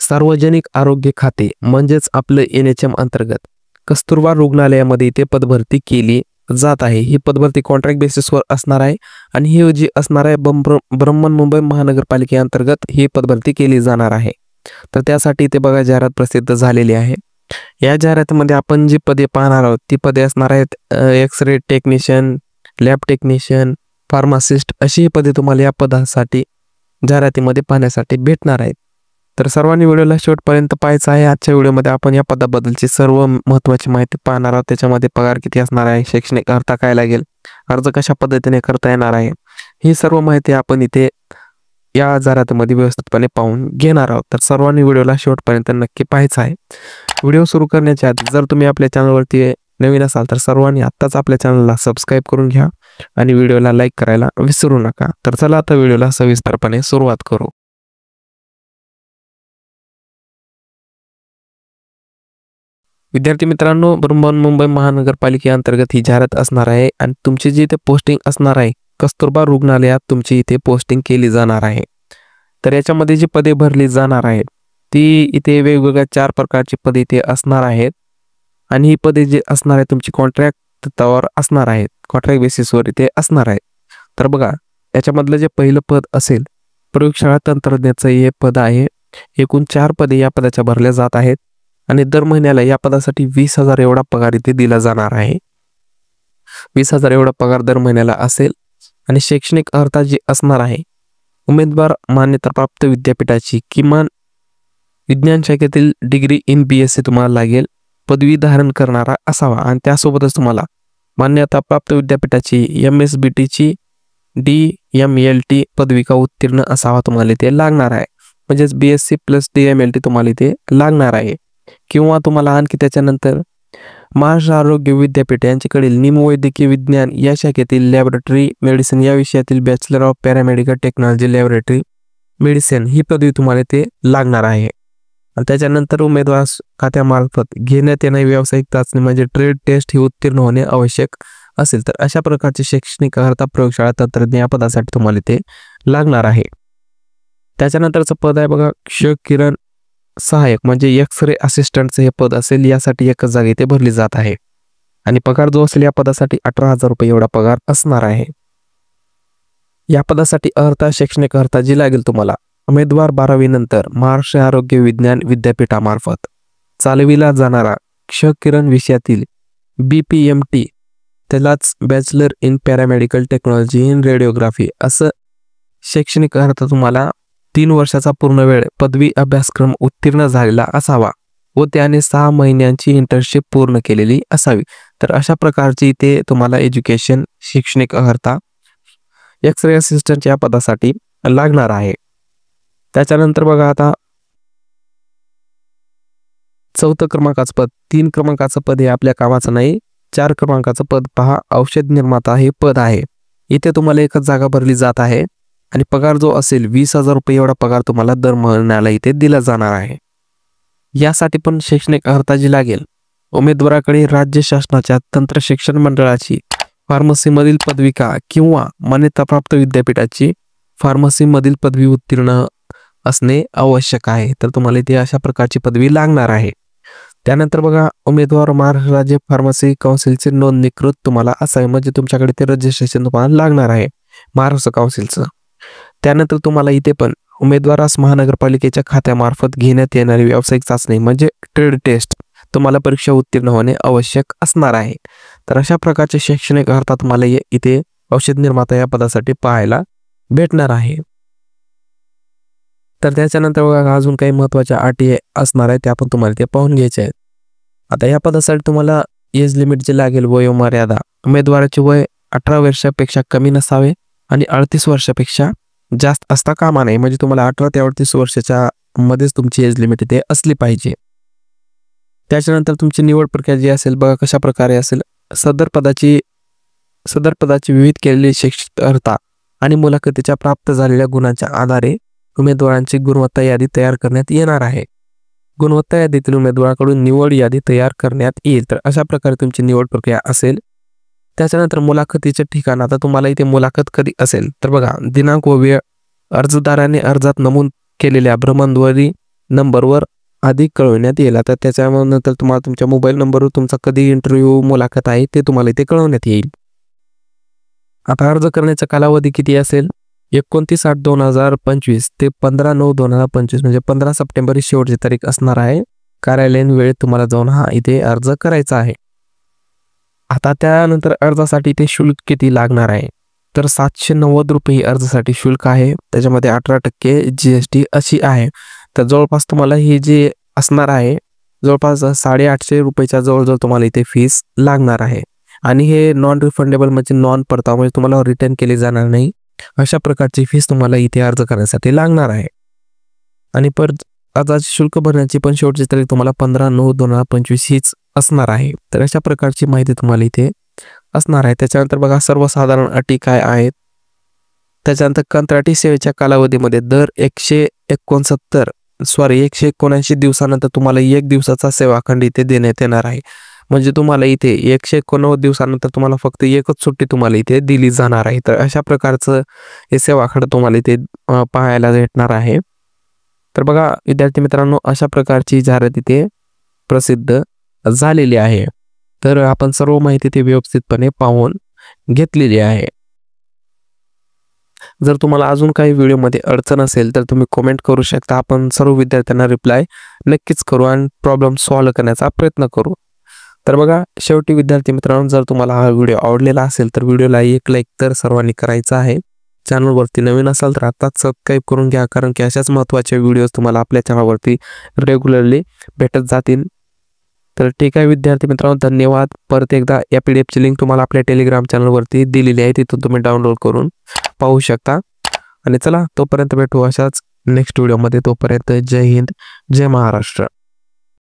सार्वजनिक आरोग्य खाते म्हणजेच आपलं NHM अंतर्गत कस्तुरबा रुग्णालयामध्ये इथे पदभरती केली जात आहे। ही पदभरती कॉन्ट्रॅक्ट बेसिसवर असणार आहे आणि ही जी असणार आहे ब्रह्मन मुंबई महानगरपालिकेअंतर्गत ही पदभरती केली जाणार आहे। तर त्यासाठी इथे बघा जाहिरात प्रसिद्ध झालेली आहे। या जाहिरातीमध्ये आपण जी पदे पाहणार आहोत ती पदे असणार आहेत X-ray technician, lab technician, pharmacist अशी ही पदे तुम्हाला या पदासाठी जाहिरातीमध्ये पाहण्यासाठी भेटणार आहेत। तर सर्वांनी व्हिडिओला शेवटपर्यंत पाहायचं आहे। आजच्या व्हिडिओमध्ये आपण या पदाबद्दलची सर्व महत्त्वाची माहिती पाहणार आहोत। त्याच्यामध्ये पगार किती असणार आहे, शैक्षणिक अर्हता काय लागेल, अर्ज कशा पद्धतीने करता येणार आहे, ही सर्व माहिती आपण इथे या जाहिरातीमध्ये व्यवस्थितपणे पाहून घेणार आहोत। तर सर्वांनी व्हिडिओला शेवटपर्यंत नक्की पाहायचं आहे। व्हिडिओ सुरू करण्याच्या आधी जर तुम्ही आपल्या चॅनलवरती नवीन असाल तर सर्वांनी आत्ताच आपल्या चॅनलला सबस्क्राईब करून घ्या आणि व्हिडिओला लाईक करायला विसरू नका। तर चला आता व्हिडिओला सविस्तरपणे सुरुवात करू। विद्यार्थी मित्रांनो, बृहन्मुंबई महानगरपालिकेअंतर्गत ही जाहिरात असणार आहे आणि तुमची जी इथे पोस्टिंग असणार आहे कस्तुरबा रुग्णालयात तुमची इथे पोस्टिंग केली जाणार आहे। तर याच्यामध्ये जी पदे भरली जाणार आहेत ती इथे वेगवेगळ्या 4 प्रकारची पदे इथे असणार आहेत आणि ही पदे जी असणार आहे तुमची कॉन्ट्रॅक्ट तत्वावर असणार आहेत, कॉन्ट्रॅक्ट बेसिसवर इथे असणार आहेत। तर बघा याच्यामधलं जे पहिलं पद असेल प्रयोगशाळा तंत्रज्ञाचं हे पद आहे। एकूण 4 पदे या पदाच्या भरल्या जात आहेत आणि दर महिन्याला या पदासाठी 20,000 एवढा पगार इथे दिला जाणार आहे। 20,000 एवढा पगार दर महिन्याला असेल आणि शैक्षणिक अर्हता जी असणार आहे उमेदवार मान्यताप्राप्त विद्यापीठाची किमान विज्ञान शाखेतील डिग्री इन BSc तुम्हाला लागेल, पदवी धारण करणारा असावा आणि त्यासोबतच तुम्हाला मान्यताप्राप्त विद्यापीठाची MSBTची DMLT पदविका उत्तीर्ण असावा तुम्हाला इथे लागणार आहे। म्हणजेच BSc + DMLT तुम्हाला इथे लागणार आहे। किंवा तुम्हाला आणखी त्याच्यानंतर महाराष्ट्र आरोग्य विद्यापीठ यांच्याकडील निमवैद्यकीय विज्ञान या शाखेतील लॅबोरेटरी मेडिसिन या विषयातील bachelor of paramedical technology laboratory medicine ही पदवी तुम्हाला इथे लागणार आहे। आणि त्याच्यानंतर उमेदवार खात्यामार्फत घेण्यात येणारी व्यावसायिक चाचणी म्हणजे ट्रेड टेस्ट ही उत्तीर्ण होणे आवश्यक असेल। तर अशा प्रकारची शैक्षणिक अर्हता प्रयोगशाळा तंत्रज्ञ या पदासाठी तुम्हाला इथे लागणार आहे। त्याच्यानंतरचं पद आहे बघा क्ष किरण सहाय्यक म्हणजे एक्स-रे असिस्टंटचं हे पद असेल। यासाठी एकच जागा इथे भरली जात आहे आणि पगार जो असेल या पदासाठी 18,000 रुपये एवढा पगार असणार आहे। या पदासाठी अर्हता शैक्षणिक अर्हता जी लागेल तुम्हाला उमेदवार 12वी नंतर महाराष्ट्र आरोग्य विज्ञान विद्यापीठामार्फत चालविला जाणारा क्ष किरण विषयातील BPMT त्यालाच bachelor in paramedical technology in radiography असं शैक्षणिक अर्हता तुम्हाला 3 वर्षाचा पूर्ण वेळ पदवी अभ्यासक्रम उत्तीर्ण झालेला असावा व त्याने 6 महिन्यांची इंटर्नशिप पूर्ण केलेली असावी। तर अशा प्रकारची इथे तुम्हाला एज्युकेशन शैक्षणिक अर्हता एक्स-रे असिस्टंट या पदासाठी लागणार आहे। त्याच्यानंतर बघा आता 4थं क्रमांकाचं पद, 3 क्रमांकाचं पद हे आपल्या कामाचं नाही। 4 क्रमांकाचं पद पहा औषध निर्माता हे पद आहे। इथे तुम्हाला एकच जागा भरली जात आहे आणि पगार जो असेल 20,000 रुपये एवढा पगार तुम्हाला दर महिन्याला इथे दिला जाणार आहे। यासाठी पण शैक्षणिक अर्हता जी लागेल उमेदवाराकडे राज्य शासनाच्या तंत्र शिक्षण मंडळाची फार्मसीमधील पदविका किंवा मान्यताप्राप्त विद्यापीठाची फार्मसीमधील पदवी उत्तीर्ण असणे आवश्यक आहे। तर तुम्हाला इथे अशा प्रकारची पदवी लागणार आहे। त्यानंतर बघा उमेदवार महाराष्ट्र राज्य फार्मसी काउन्सिलचे नोंदणीकृत तुम्हाला असावे म्हणजे तुमच्याकडे ते रजिस्ट्रेशन तुम्हाला लागणार आहे महाराष्ट्र काउन्सिलचं। त्यानंतर तुम्हाला इथे पण उमेदवारास महानगरपालिकेच्या खात्यामार्फत घेण्यात येणारी व्यावसायिक चाचणी म्हणजे ट्रेड टेस्ट तुम्हाला परीक्षा उत्तीर्ण होणे आवश्यक असणार आहे। तर अशा प्रकारचे शैक्षणिक अर्हता तुम्हाला इथे औषध निर्माता या पदासाठी पाहायला भेटणार आहे। तर त्याच्यानंतर बघा अजून काही महत्त्वाच्या अटी असणार आहेत त्या आपण तुम्हाला इथे पाहून घ्यायचे आहेत। आता या पदासाठी तुम्हाला एज लिमिट जे लागेल वयोमर्यादा उमेदवाराचे वय 18 वर्षापेक्षा कमी नसावे आणि 38 वर्षापेक्षा जास्त असता कामा नये म्हणजे तुम्हाला 18 ते 38 वर्षाच्या मध्येच तुमची एज लिमिट इथे असली पाहिजे। त्याच्यानंतर तुमची निवड प्रक्रिया जी असेल बघा कशा प्रकारे असेल सदर पदाची विविध केलेली शैक्षणिक अर्हता आणि मुलाखतीच्या प्राप्त झालेल्या गुणांच्या आधारे उमेदवारांची गुणवत्ता यादी तयार करण्यात येणार आहे। गुणवत्ता यादीतील उमेदवाराकडून निवड यादी तयार करण्यात येईल। तर अशा प्रकारे तुमची निवड प्रक्रिया असेल। त्याच्यानंतर मुलाखतीचे ठिकाण आता तुम्हाला इथे मुलाखत कधी असेल तर बघा दिनांक व वेळ अर्जदाराने अर्जात नमूद केलेल्या भ्रमणध्वनी नंबरवर अधिक कळवण्यात येईल. आता त्याच्यानंतर तुम्हाला तुमच्या मोबाईल नंबरवर तुमचा कधी इंटरव्ह्यू मुलाखत आहे ते तुम्हाला इथे कळवण्यात येईल. आता अर्ज करण्याचा कालावधी किती असेल? 29/8/2025 ते 15/9/2025 म्हणजे 15 सप्टेंबर ही शेवटची तारीख असणार आहे. कार्यालयीन वेळेत तुम्हाला जाऊन इथे अर्ज करायचा आहे. आता त्यानंतर अर्जासाठी ते शुल्क किती लागणार आहे? तर 790 रुपये ही अर्जासाठी शुल्क आहे. त्याच्यामध्ये 18% GST अशी आहे. तर जवळपास तुम्हाला ही जी असणार आहे जवळपास 850 रुपयाच्या जवळजवळ तुम्हाला इथे फीस लागणार आहे. आणि हे नॉन रिफंडेबल म्हणजे नॉन परतावा म्हणजे तुम्हाला रिटर्न केली जाणार नाही. अशा प्रकारची फीस तुम्हाला इथे अर्ज करण्यासाठी लागणार आहे. आणि परत अर्जाचे शुल्क भरण्याची पण शेवटची तारीख तुम्हाला 15/9/2025 हीच असणार आहे. तर अशा प्रकारची माहिती तुम्हाला इथे असणार आहे. त्याच्यानंतर बघा सर्वसाधारण अटी काय आहेत. त्याच्यानंतर कंत्राटी सेवेच्या कालावधीमध्ये दर 179 दिवसानंतर तुम्हाला 1 दिवसाचा सेवाखंड इथे देण्यात येणार आहे. म्हणजे तुम्हाला इथे 189 दिवसानंतर तुम्हाला फक्त एकच सुट्टी तुम्हाला इथे दिली जाणार आहे. तर अशा प्रकारचं हे सेवाखंड तुम्हाला इथे पाहायला भेटणार आहे. तर बघा विद्यार्थी मित्रांनो, अशा प्रकारची जाहिरात इथे प्रसिद्ध झालेली आहे. तर आपण सर्व माहिती ते व्यवस्थितपणे पाहून घेतलेली आहे. जर तुम्हाला अजून काही व्हिडिओमध्ये अडचण असेल तर तुम्ही कमेंट करू शकता. आपण सर्व विद्यार्थ्यांना रिप्लाय नक्कीच करू आणि प्रॉब्लेम सॉल्व्ह करण्याचा प्रयत्न करू. तर बघा शेवटी विद्यार्थी मित्रांनो, जर तुम्हाला हा व्हिडिओ आवडलेला असेल तर व्हिडिओला एक लाईक तर सर्वांनी करायचा आहे. चॅनलवरती नवीन असाल तर आताच सबस्क्राईब करून घ्या, कारण की अशाच महत्त्वाचे व्हिडिओज तुम्हाला आपल्या चॅनलवरती रेग्युलरली भेटत जातील. तर ठीक आहे विद्यार्थी मित्रांनो, धन्यवाद. परत एकदा या PDF ची लिंक तुम्हाला आपल्या टेलिग्राम चॅनलवरती दिलेली आहे, तिथून तुम्ही डाउनलोड करून पाहू शकता. आणि चला तोपर्यंत भेटू अशाच नेक्स्ट व्हिडिओमध्ये. तोपर्यंत जय हिंद, जय महाराष्ट्र.